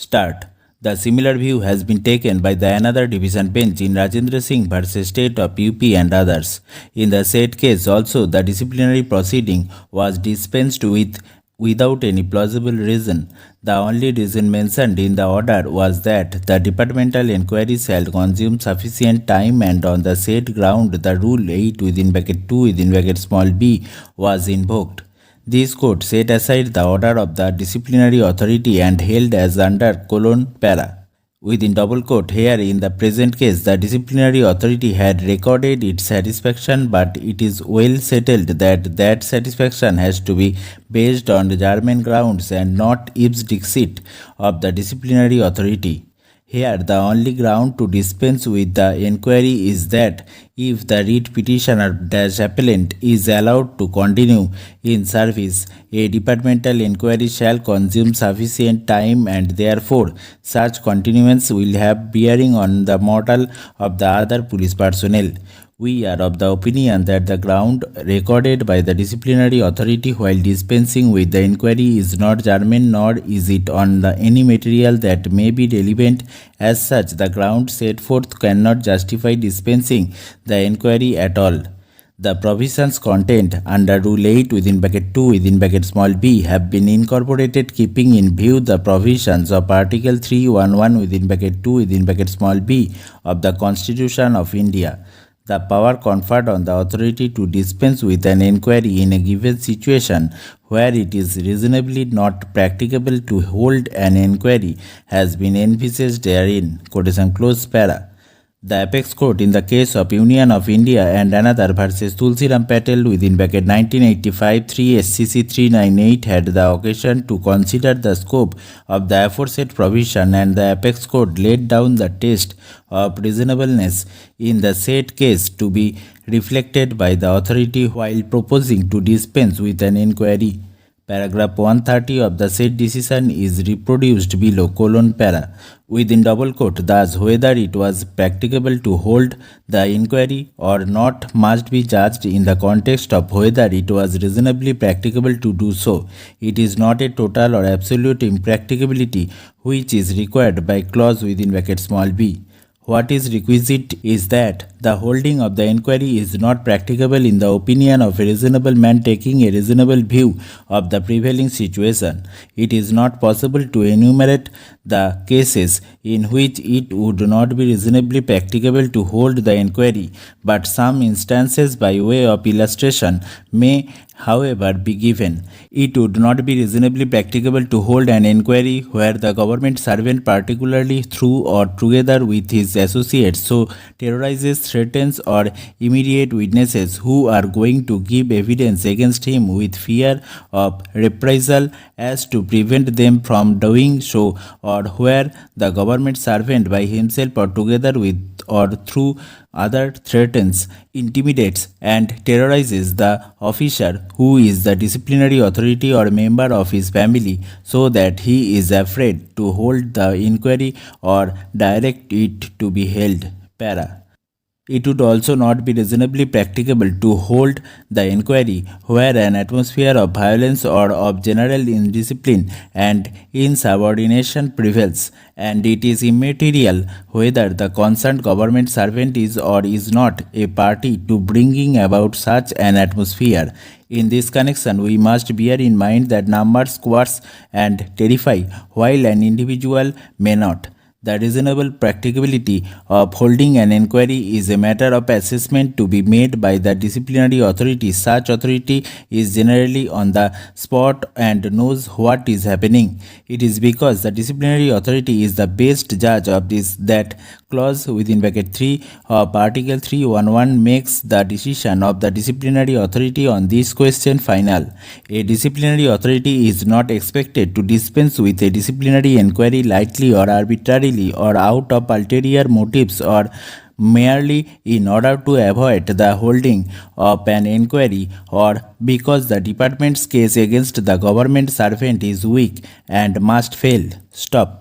Start. The similar view has been taken by the another division bench in Rajendra Singh versus State of UP and others. In the said case also, the disciplinary proceeding was dispensed with without any plausible reason. The only reason mentioned in the order was that the departmental inquiry shall consume sufficient time, and on the said ground the rule 8 within bracket 2 within bracket small b was invoked. This court set aside the order of the disciplinary authority and held as under colon para. Within double quote, here in the present case, the disciplinary authority had recorded its satisfaction, but it is well settled that that satisfaction has to be based on German grounds and not ipse dixit of the disciplinary authority. Here, the only ground to dispense with the inquiry is that if the writ petitioner dash appellant is allowed to continue in service, a departmental inquiry shall consume sufficient time, and therefore such continuance will have bearing on the morale of the other police personnel. We are of the opinion that the ground recorded by the disciplinary authority while dispensing with the inquiry is not German, nor is it on any material that may be relevant. As such, the ground set forth cannot justify dispensing the inquiry at all. The provisions contained under Rule 8 within bracket 2 within bracket small b have been incorporated keeping in view the provisions of Article 311 within bracket 2 within bracket small b of the Constitution of India. The power conferred on the authority to dispense with an inquiry in a given situation where it is reasonably not practicable to hold an inquiry has been envisaged therein. Quotation close para. The apex court in the case of Union of India and another versus Tulsiram Patel within bracket 1985 3 SCC 398 had the occasion to consider the scope of the aforesaid provision, and the apex court laid down the test of reasonableness in the said case to be reflected by the authority while proposing to dispense with an inquiry. Paragraph 130 of the said decision is reproduced below colon para. Within double quote, thus whether it was practicable to hold the inquiry or not must be judged in the context of whether it was reasonably practicable to do so. It is not a total or absolute impracticability which is required by clause within bracket small b. What is requisite is that the holding of the inquiry is not practicable in the opinion of a reasonable man taking a reasonable view of the prevailing situation. It is not possible to enumerate the cases in which it would not be reasonably practicable to hold the inquiry, but some instances by way of illustration may however be given. It would not be reasonably practicable to hold an inquiry where the government servant, particularly through or together with his associates, so terrorizes, threatens or immediate witnesses who are going to give evidence against him with fear of reprisal as to prevent them from doing so, or where the government servant by himself or together with or through other threatens, intimidates and terrorizes the officer who is the disciplinary authority or member of his family so that he is afraid to hold the inquiry or direct it to be held. Para. It would also not be reasonably practicable to hold the inquiry where an atmosphere of violence or of general indiscipline and insubordination prevails, and it is immaterial whether the concerned government servant is or is not a party to bringing about such an atmosphere. In this connection, we must bear in mind that numbers coerce and terrify, while an individual may not. The reasonable practicability of holding an inquiry is a matter of assessment to be made by the disciplinary authority. Such authority is generally on the spot and knows what is happening. It is because the disciplinary authority is the best judge of this that clause within bracket 3 of Article 311 makes the decision of the disciplinary authority on this question final. A disciplinary authority is not expected to dispense with a disciplinary inquiry lightly or arbitrarily or out of ulterior motives or merely in order to avoid the holding of an inquiry or because the department's case against the government servant is weak and must fail. Stop.